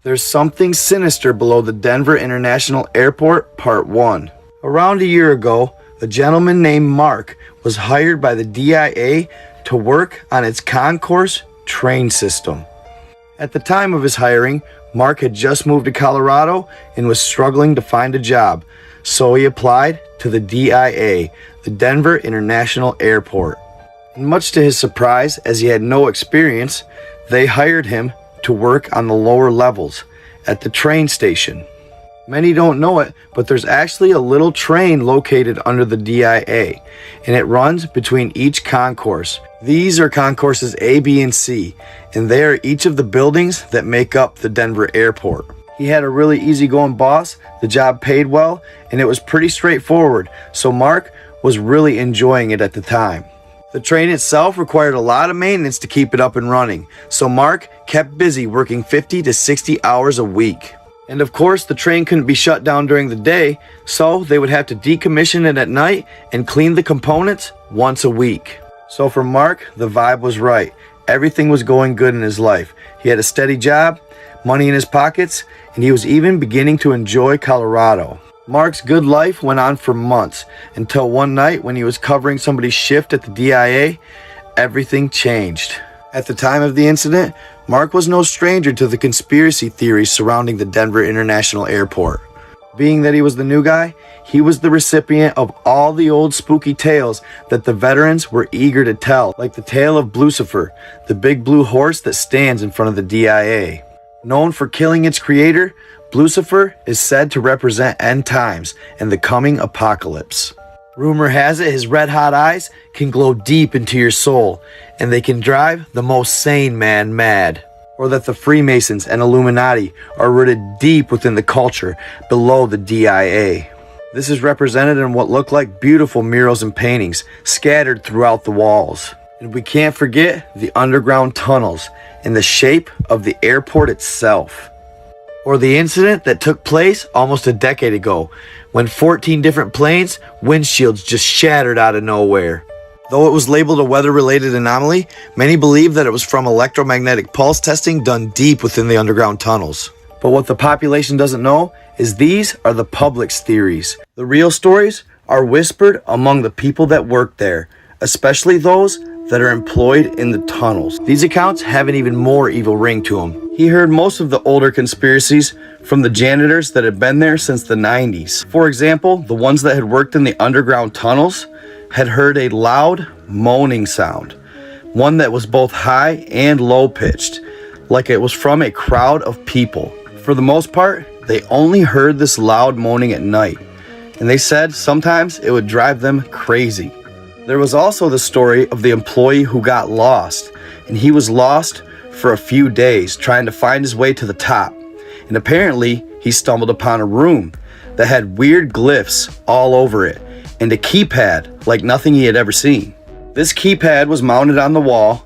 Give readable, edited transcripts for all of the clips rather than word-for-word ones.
There's Something Sinister Below the Denver International Airport, Part 1. Around a year ago, a gentleman named Mark was hired by the DIA to work on its concourse train system. At the time of his hiring, Mark had just moved to Colorado and was struggling to find a job, so he applied to the DIA, the Denver International Airport. And much to his surprise, as he had no experience, they hired him to work on the lower levels at the train station. Many don't know it, but there's actually a little train located under the DIA, and it runs between each concourse. These are concourses A, B, and C, and they are each of the buildings that make up the Denver airport. He had a really easygoing boss, the job paid well, and it was pretty straightforward, so Mark was really enjoying it at the time. The train itself required a lot of maintenance to keep it up and running, so Mark kept busy working 50 to 60 hours a week. And of course, the train couldn't be shut down during the day, so they would have to decommission it at night and clean the components once a week. So for Mark, the vibe was right. Everything was going good in his life. He had a steady job, money in his pockets, and he was even beginning to enjoy Colorado. Mark's good life went on for months, until one night when he was covering somebody's shift at the DIA, everything changed. At the time of the incident, Mark was no stranger to the conspiracy theories surrounding the Denver International Airport. Being that he was the new guy, he was the recipient of all the old spooky tales that the veterans were eager to tell, like the tale of Lucifer, the big blue horse that stands in front of the DIA. Known for killing its creator, Lucifer is said to represent end times and the coming apocalypse. Rumor has it his red-hot eyes can glow deep into your soul, and they can drive the most sane man mad. Or that the Freemasons and Illuminati are rooted deep within the culture below the DIA. This is represented in what look like beautiful murals and paintings scattered throughout the walls. And we can't forget the underground tunnels in the shape of the airport itself. Or the incident that took place almost a decade ago, when 14 different planes' windshields just shattered out of nowhere. Though it was labeled a weather-related anomaly, many believe that it was from electromagnetic pulse testing done deep within the underground tunnels. But what the population doesn't know is these are the public's theories. The real stories are whispered among the people that work there, especially those that are employed in the tunnels. These accounts have an even more evil ring to them. He heard most of the older conspiracies from the janitors that had been there since the 90s. For example, the ones that had worked in the underground tunnels had heard a loud moaning sound, one that was both high and low pitched, like it was from a crowd of people. For the most part, they only heard this loud moaning at night, and they said sometimes it would drive them crazy. There was also the story of the employee who got lost, and he was lost for a few days trying to find his way to the top, and apparently he stumbled upon a room that had weird glyphs all over it, and a keypad like nothing he had ever seen. This keypad was mounted on the wall,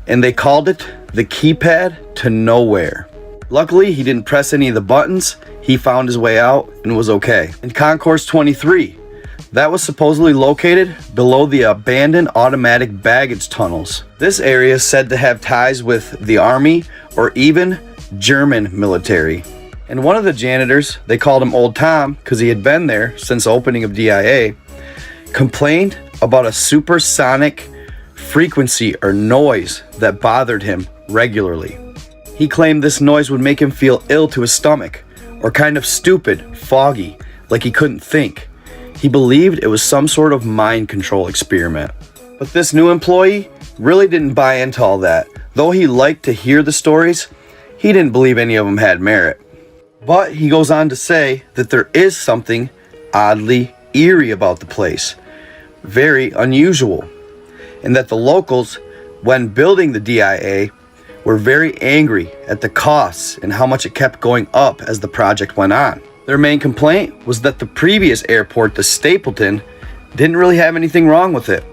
and they called it the keypad to nowhere. Luckily, he didn't press any of the buttons, he found his way out and was okay. In Concourse 23, that was supposedly located below the abandoned automatic baggage tunnels. This area is said to have ties with the Army or even German military. And one of the janitors, they called him Old Tom because he had been there since the opening of DIA, complained about a supersonic frequency or noise that bothered him regularly. He claimed this noise would make him feel ill to his stomach, or kind of stupid, foggy, like he couldn't think. He believed it was some sort of mind control experiment. But this new employee really didn't buy into all that. Though he liked to hear the stories, he didn't believe any of them had merit. But he goes on to say that there is something oddly eerie about the place, very unusual, and that the locals, when building the DIA, were very angry at the costs and how much it kept going up as the project went on. Their main complaint was that the previous airport, the Stapleton, didn't really have anything wrong with it,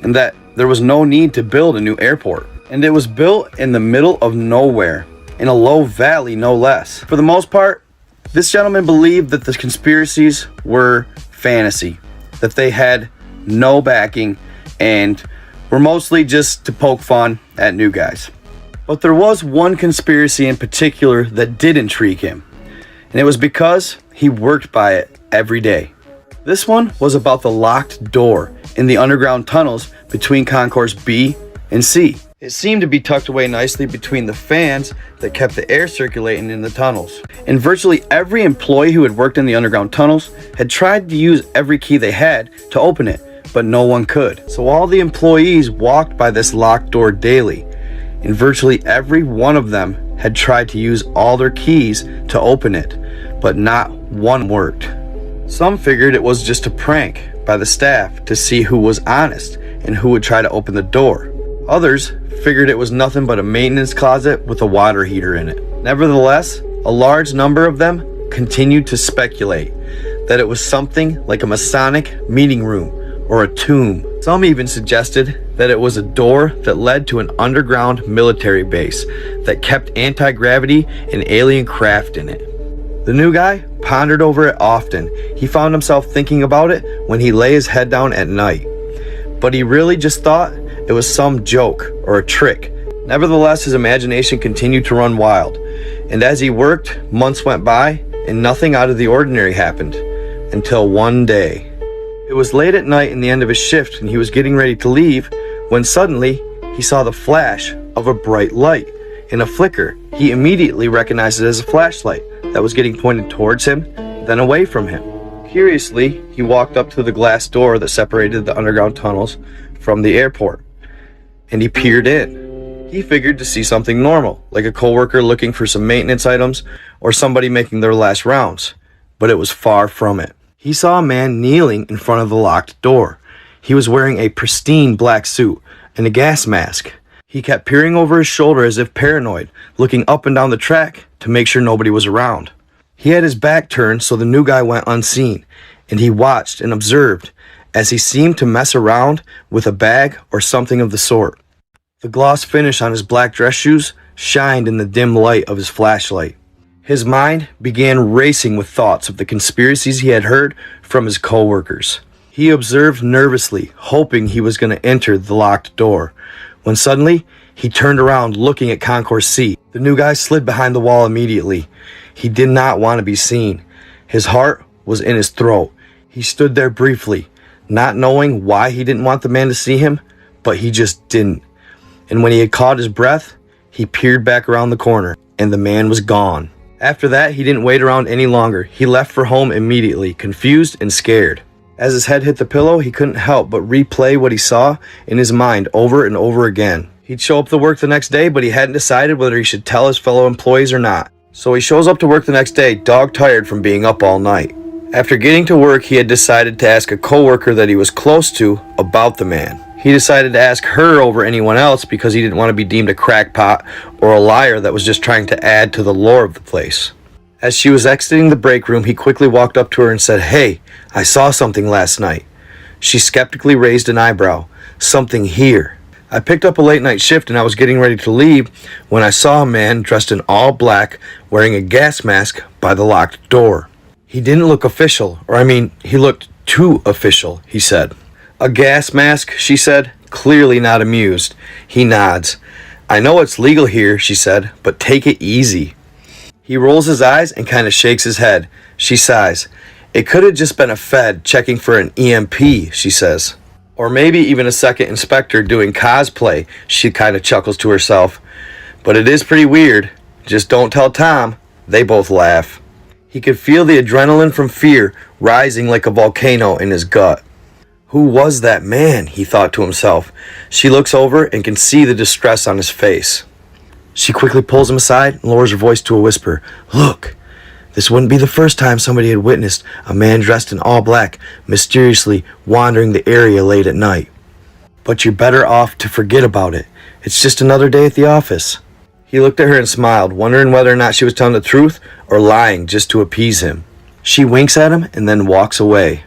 and that there was no need to build a new airport. And it was built in the middle of nowhere, in a low valley no less. For the most part, this gentleman believed that the conspiracies were fantasy, that they had no backing, and were mostly just to poke fun at new guys. But there was one conspiracy in particular that did intrigue him, and it was because he worked by it every day. This one was about the locked door in the underground tunnels between Concourse B and C. It seemed to be tucked away nicely between the fans that kept the air circulating in the tunnels. And virtually every employee who had worked in the underground tunnels had tried to use every key they had to open it, but no one could. So all the employees walked by this locked door daily, and virtually every one of them had tried to use all their keys to open it, but not one worked. Some figured it was just a prank by the staff to see who was honest and who would try to open the door. Others figured it was nothing but a maintenance closet with a water heater in it. Nevertheless, a large number of them continued to speculate that it was something like a Masonic meeting room or a tomb. Some even suggested that it was a door that led to an underground military base that kept anti-gravity and alien craft in it. The new guy pondered over it often. He found himself thinking about it when he lay his head down at night. But he really just thought it was some joke or a trick. Nevertheless, his imagination continued to run wild. And as he worked, months went by and nothing out of the ordinary happened. Until one day. It was late at night in the end of his shift and he was getting ready to leave when suddenly he saw the flash of a bright light. In a flicker, he immediately recognized it as a flashlight that was getting pointed towards him, then away from him. Curiously, he walked up to the glass door that separated the underground tunnels from the airport, and he peered in. He figured to see something normal, like a coworker looking for some maintenance items or somebody making their last rounds, but it was far from it. He saw a man kneeling in front of the locked door. He was wearing a pristine black suit and a gas mask. He kept peering over his shoulder as if paranoid, looking up and down the track to make sure nobody was around. He had his back turned so the new guy went unseen, and he watched and observed as he seemed to mess around with a bag or something of the sort. The gloss finish on his black dress shoes shined in the dim light of his flashlight. His mind began racing with thoughts of the conspiracies he had heard from his co-workers. He observed nervously, hoping he was going to enter the locked door, when suddenly he turned around looking at Concourse C. The new guy slid behind the wall immediately. He did not want to be seen. His heart was in his throat. He stood there briefly, not knowing why he didn't want the man to see him, but he just didn't. And when he had caught his breath, he peered back around the corner, and the man was gone. After that, he didn't wait around any longer. He left for home immediately, confused and scared. As his head hit the pillow, he couldn't help but replay what he saw in his mind over and over again. He'd show up to work the next day, but he hadn't decided whether he should tell his fellow employees or not. So he shows up to work the next day, dog-tired from being up all night. After getting to work, he had decided to ask a coworker that he was close to about the man. He decided to ask her over anyone else because he didn't want to be deemed a crackpot or a liar that was just trying to add to the lore of the place. As she was exiting the break room, he quickly walked up to her and said, "Hey, I saw something last night." She skeptically raised an eyebrow. "Something here." "I picked up a late night shift and I was getting ready to leave when I saw a man dressed in all black wearing a gas mask by the locked door. He didn't look official, he looked too official," he said. "A gas mask?" she said, clearly not amused. He nods. "I know it's legal here," she said, "but take it easy." He rolls his eyes and kind of shakes his head. She sighs. "It could have just been a Fed checking for an EMP," she says. "Or maybe even a second inspector doing cosplay," she kind of chuckles to herself. "But it is pretty weird. Just don't tell Tom." They both laugh. He could feel the adrenaline from fear rising like a volcano in his gut. Who was that man? He thought to himself. She looks over and can see the distress on his face. She quickly pulls him aside and lowers her voice to a whisper. "Look, this wouldn't be the first time somebody had witnessed a man dressed in all black mysteriously wandering the area late at night. But you're better off to forget about it. It's just another day at the office." He looked at her and smiled, wondering whether or not she was telling the truth or lying just to appease him. She winks at him and then walks away.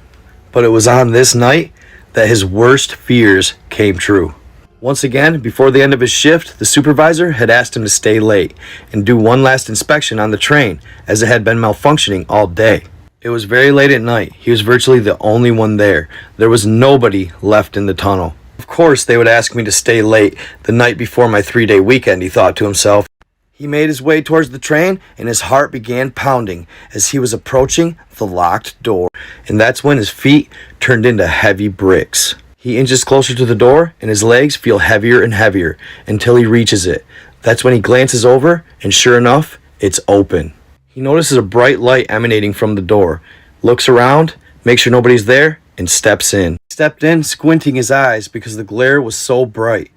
But it was on this night that his worst fears came true. Once again, before the end of his shift, the supervisor had asked him to stay late and do one last inspection on the train, as it had been malfunctioning all day. It was very late at night. He was virtually the only one there. There was nobody left in the tunnel. Of course, they would ask me to stay late the night before my 3-day weekend, he thought to himself. He made his way towards the train, and his heart began pounding as he was approaching the locked door. And that's when his feet turned into heavy bricks. He inches closer to the door, and his legs feel heavier and heavier until he reaches it. That's when he glances over, and sure enough, it's open. He notices a bright light emanating from the door, looks around, makes sure nobody's there, and steps in. He stepped in, squinting his eyes because the glare was so bright,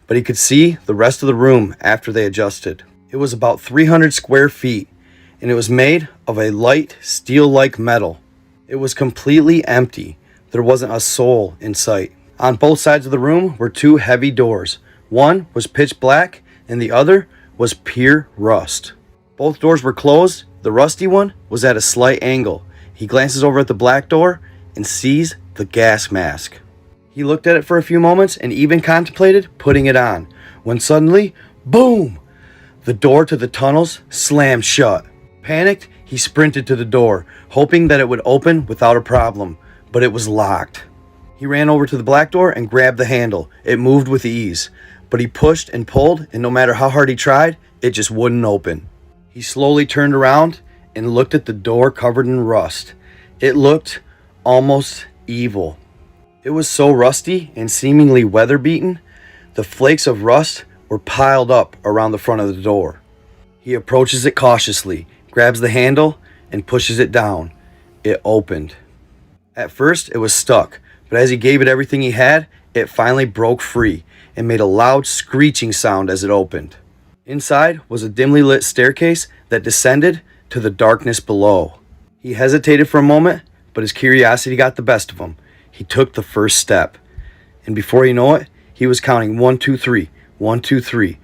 but he could see the rest of the room after they adjusted. It was about 300 square feet, and it was made of a light steel-like metal. It was completely empty. There wasn't a soul in sight. On both sides of the room were 2 heavy doors. One was pitch black, and the other was pure rust. Both doors were closed. The rusty one was at a slight angle. He glances over at the black door and sees the gas mask. He looked at it for a few moments and even contemplated putting it on, when suddenly, boom! The door to the tunnels slammed shut. Panicked, he sprinted to the door, hoping that it would open without a problem, but it was locked. He ran over to the black door and grabbed the handle. It moved with ease, but he pushed and pulled, and no matter how hard he tried, it just wouldn't open. He slowly turned around and looked at the door covered in rust. It looked almost evil. It was so rusty and seemingly weather-beaten, the flakes of rust were piled up around the front of the door. He approaches it cautiously, grabs the handle, and pushes it down. It opened. At first, it was stuck, but as he gave it everything he had, it finally broke free and made a loud screeching sound as it opened. Inside was a dimly lit staircase that descended to the darkness below. He hesitated for a moment, but his curiosity got the best of him. He took the first step, and before you know it, he was counting 1, 2, 3, 1, 2, 3,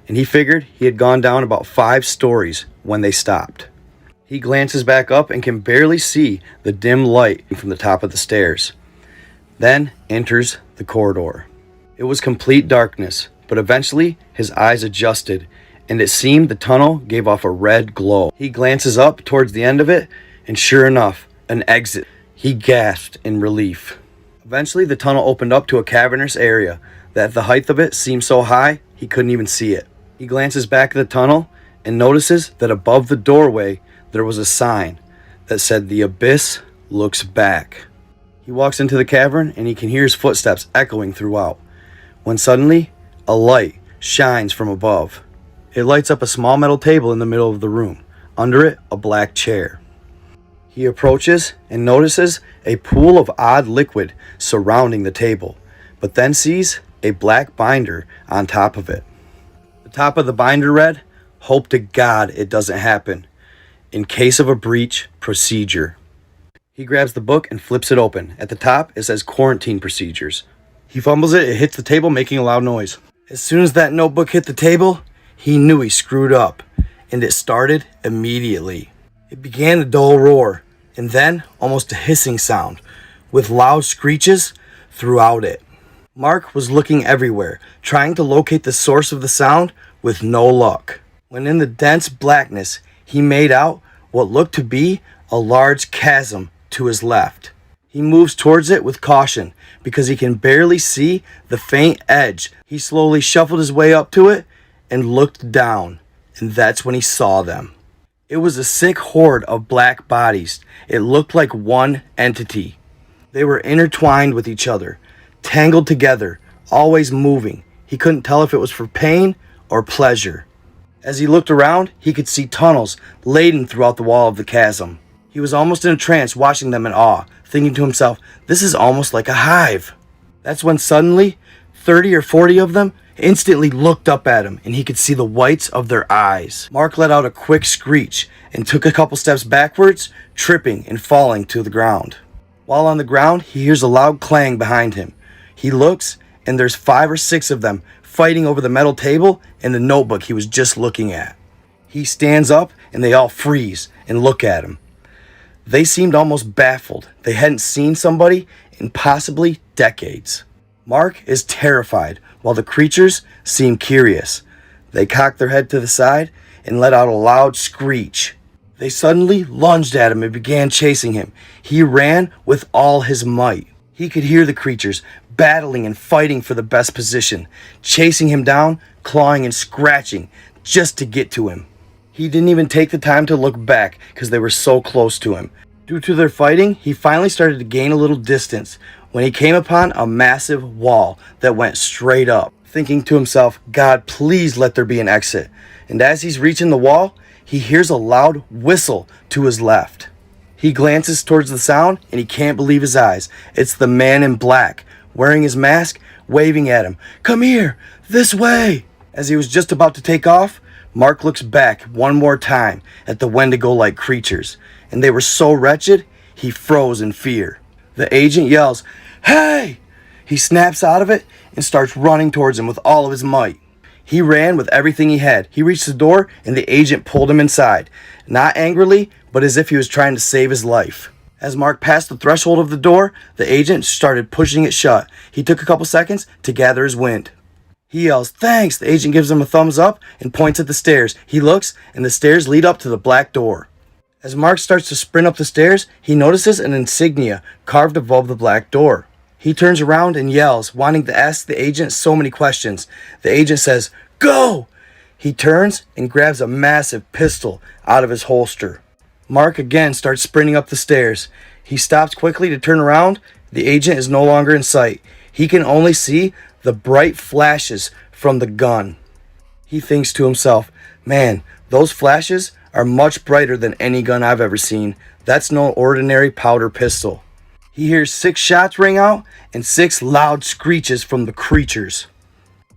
and he figured he had gone down about 5 stories when they stopped. He glances back up and can barely see the dim light from the top of the stairs, then enters the corridor. It was complete darkness, but eventually his eyes adjusted, and it seemed the tunnel gave off a red glow. He glances up towards the end of it, and sure enough, an exit. He gasped in relief. Eventually, the tunnel opened up to a cavernous area that the height of it seemed so high he couldn't even see it. He glances back at the tunnel and notices that above the doorway there was a sign that said, "The abyss looks back." He walks into the cavern and he can hear his footsteps echoing throughout, when suddenly a light shines from above. It lights up a small metal table in the middle of the room. Under it, a black chair. He approaches and notices a pool of odd liquid surrounding the table, but then sees a black binder on top of it. The top of the binder read, "Hope to God it doesn't happen. In case of a breach, procedure." He grabs the book and flips it open. At the top, it says quarantine procedures. He fumbles it, it hits the table, making a loud noise. As soon as that notebook hit the table, he knew he screwed up, and it started immediately. It began a dull roar, and then almost a hissing sound, with loud screeches throughout it. Mark was looking everywhere, trying to locate the source of the sound, with no luck. When in the dense blackness, he made out what looked to be a large chasm to his left. He moves towards it with caution, because he can barely see the faint edge. He slowly shuffled his way up to it and looked down, and that's when he saw them. It was a sick horde of black bodies. It looked like one entity. They were intertwined with each other, tangled together, always moving. He couldn't tell if it was for pain or pleasure. As he looked around, he could see tunnels laden throughout the wall of the chasm. He was almost in a trance watching them in awe, thinking to himself, this is almost like a hive. That's when suddenly, 30 or 40 of them instantly looked up at him, and he could see the whites of their eyes. Mark let out a quick screech and took a couple steps backwards, tripping and falling to the ground. While on the ground, he hears a loud clang behind him. He looks, and there's 5 or 6 of them fighting over the metal table and the notebook he was just looking at. He stands up, and they all freeze and look at him. They seemed almost baffled. They hadn't seen somebody in possibly decades. Mark is terrified, while the creatures seem curious. They cocked their head to the side and let out a loud screech. They suddenly lunged at him and began chasing him. He ran with all his might. He could hear the creatures battling and fighting for the best position, chasing him down, clawing and scratching just to get to him. He didn't even take the time to look back because they were so close to him. Due to their fighting, he finally started to gain a little distance when he came upon a massive wall that went straight up. Thinking to himself, God, please let there be an exit. And as he's reaching the wall, he hears a loud whistle to his left. He glances towards the sound and he can't believe his eyes. It's the man in black, wearing his mask, waving at him. Come here, this way. As he was just about to take off, Mark looks back one more time at the Wendigo-like creatures, and they were so wretched, he froze in fear. The agent yells, "Hey!" He snaps out of it and starts running towards him with all of his might. He ran with everything he had. He reached the door and the agent pulled him inside, not angrily, but as if he was trying to save his life. As Mark passed the threshold of the door, the agent started pushing it shut. He took a couple seconds to gather his wind. He yells, "Thanks!" The agent gives him a thumbs up and points at the stairs. He looks, and the stairs lead up to the black door. As Mark starts to sprint up the stairs, he notices an insignia carved above the black door. He turns around and yells, wanting to ask the agent so many questions. The agent says, "Go!" He turns and grabs a massive pistol out of his holster. Mark again starts sprinting up the stairs. He stops quickly to turn around. The agent is no longer in sight. He can only see the bright flashes from the gun. He thinks to himself, man, those flashes are much brighter than any gun I've ever seen. That's no ordinary powder pistol. He hears 6 shots ring out and 6 loud screeches from the creatures.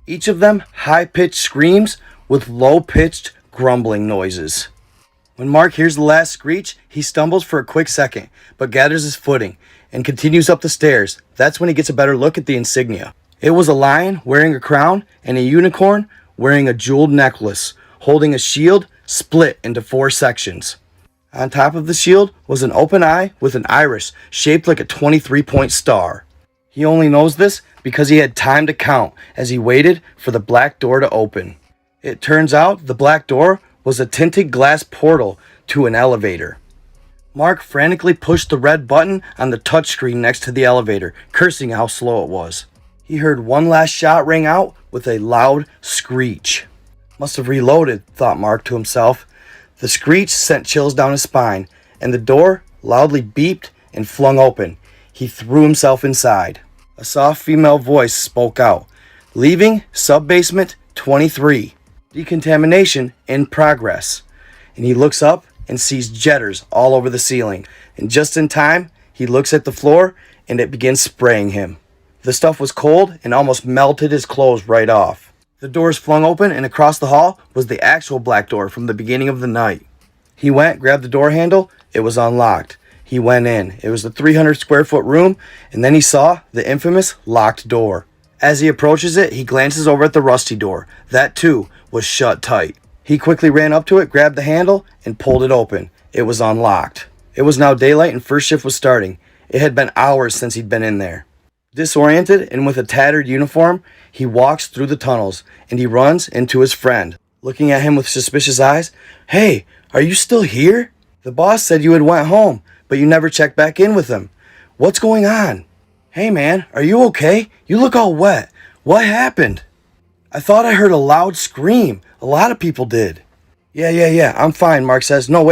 Each of them high-pitched screams with low-pitched grumbling noises. When Mark hears the last screech, he stumbles for a quick second, but gathers his footing and continues up the stairs. That's when he gets a better look at the insignia. It was a lion wearing a crown and a unicorn wearing a jeweled necklace, holding a shield split into 4 sections. On top of the shield was an open eye with an iris shaped like a 23-point star. He only knows this because he had time to count as he waited for the black door to open. It turns out the black door was a tinted glass portal to an elevator. Mark frantically pushed the red button on the touchscreen next to the elevator, cursing how slow it was. He heard one last shot ring out with a loud screech. Must have reloaded, thought Mark to himself. The screech sent chills down his spine, and the door loudly beeped and flung open. He threw himself inside. A soft female voice spoke out. Leaving sub-basement 23. Decontamination in progress. And he looks up and sees jetters all over the ceiling. And just in time, he looks at the floor and it begins spraying him. The stuff was cold and almost melted his clothes right off. The doors flung open and across the hall was the actual black door from the beginning of the night. He went, grabbed the door handle, it was unlocked. He went in. It was a 300 square foot room, and then he saw the infamous locked door. As he approaches it, he glances over at the rusty door. That too was shut tight. He quickly ran up to it, grabbed the handle, and pulled it open. It was unlocked. It was now daylight and first shift was starting. It had been hours since he'd been in there. Disoriented and with a tattered uniform, he walks through the tunnels and he runs into his friend, looking at him with suspicious eyes. "Hey, are you still here? The boss said you had went home, but you never checked back in with him. What's going on? Hey man, are you okay? You look all wet. What happened?" "I thought I heard a loud scream. A lot of people did." Yeah, I'm fine," Mark says. No,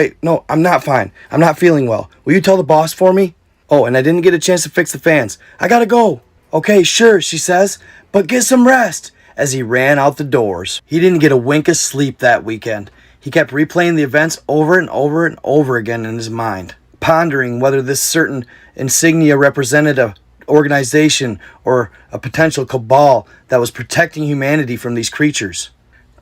I'm not fine. I'm not feeling well. Will you tell the boss for me? Oh, and I didn't get a chance to fix the fans. I gotta go." "Okay, sure," she says, "but get some rest," as he ran out the doors. He didn't get a wink of sleep that weekend. He kept replaying the events over and over and over again in his mind, pondering whether this certain insignia represented a organization or a potential cabal that was protecting humanity from these creatures.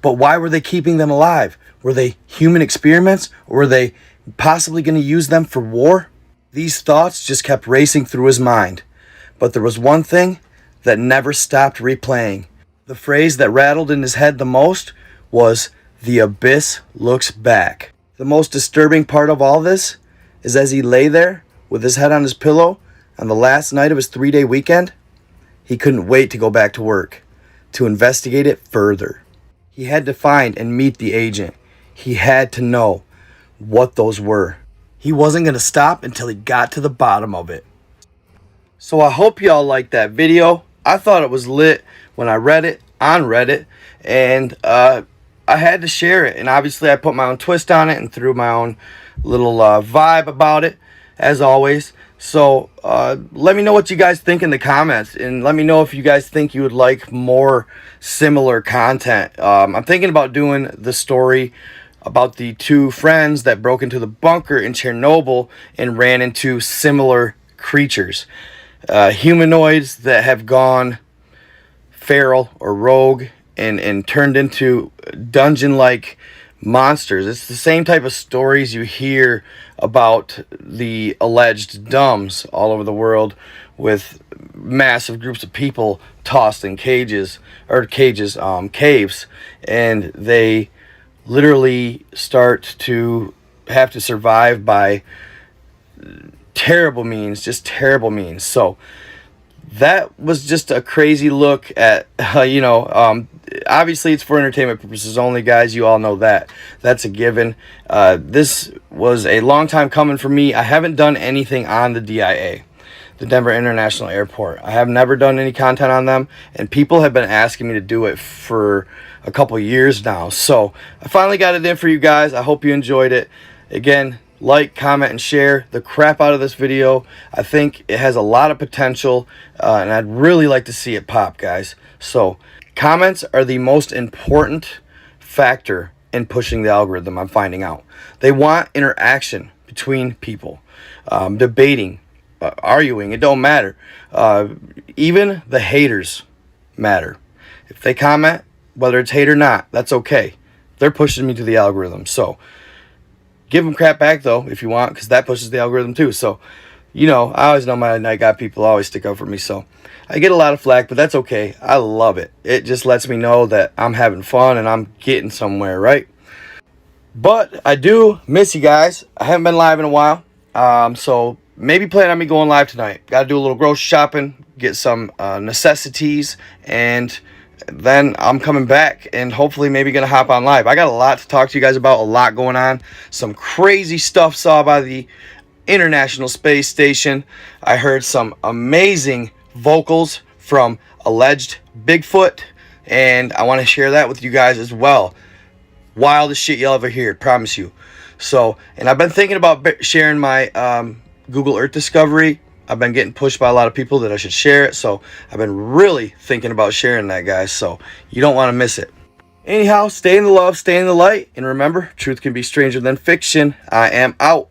But why were they keeping them alive? Were they human experiments, or were they possibly going to use them for war? These thoughts just kept racing through his mind. But there was one thing that never stopped replaying. The phrase that rattled in his head the most was, "The abyss looks back." The most disturbing part of all this is as he lay there with his head on his pillow on the last night of his 3-day weekend, he couldn't wait to go back to work, to investigate it further. He had to find and meet the agent. He had to know what those were. He wasn't going to stop until he got to the bottom of it. So I hope y'all liked that video. I thought it was lit when I read it on Reddit, and I had to share it. And obviously I put my own twist on it and threw my own little vibe about it, as always. So let me know what you guys think in the comments, and let me know if you guys think you would like more similar content. I'm thinking about doing the story about the two friends that broke into the bunker in Chernobyl and ran into similar creatures, humanoids that have gone feral or rogue and turned into dungeon-like monsters. It's the same type of stories you hear about the alleged dumbs all over the world, with massive groups of people tossed in caves, and they literally start to have to survive by terrible means, just terrible means. So that was just a crazy look at, obviously it's for entertainment purposes only, guys. You all know that. That's a given. This was a long time coming for me. I haven't done anything on the DIA, the Denver International Airport. I have never done any content on them, and people have been asking me to do it for a couple years now. So I finally got it in for you guys. I hope you enjoyed it. Again, like, comment, and share the crap out of this video. I think it has a lot of potential, and I'd really like to see it pop, guys. So comments are the most important factor in pushing the algorithm, I'm finding out. They want interaction between people, debating, arguing. It don't matter. Even the haters matter. If they comment, whether it's hate or not, that's okay. They're pushing me to the algorithm. So give them crap back, though, if you want, because that pushes the algorithm too. So, I always know my night got people always stick up for me. So I get a lot of flack, but that's okay. I love it. It just lets me know that I'm having fun and I'm getting somewhere, right? But I do miss you guys. I haven't been live in a while. So maybe plan on me going live tonight. Got to do a little grocery shopping, get some necessities, and then I'm coming back and hopefully maybe gonna hop on live. I got a lot to talk to you guys about, a lot going on. Some crazy stuff saw by the International Space Station. I heard some amazing vocals from alleged Bigfoot, and I want to share that with you guys as well. Wildest shit you'll ever hear, promise you. So, and I've been thinking about sharing my Google Earth discovery. I've been getting pushed by a lot of people that I should share it, so I've been really thinking about sharing that, guys, so you don't want to miss it. Anyhow, stay in the love, stay in the light, and remember, truth can be stranger than fiction. I am out.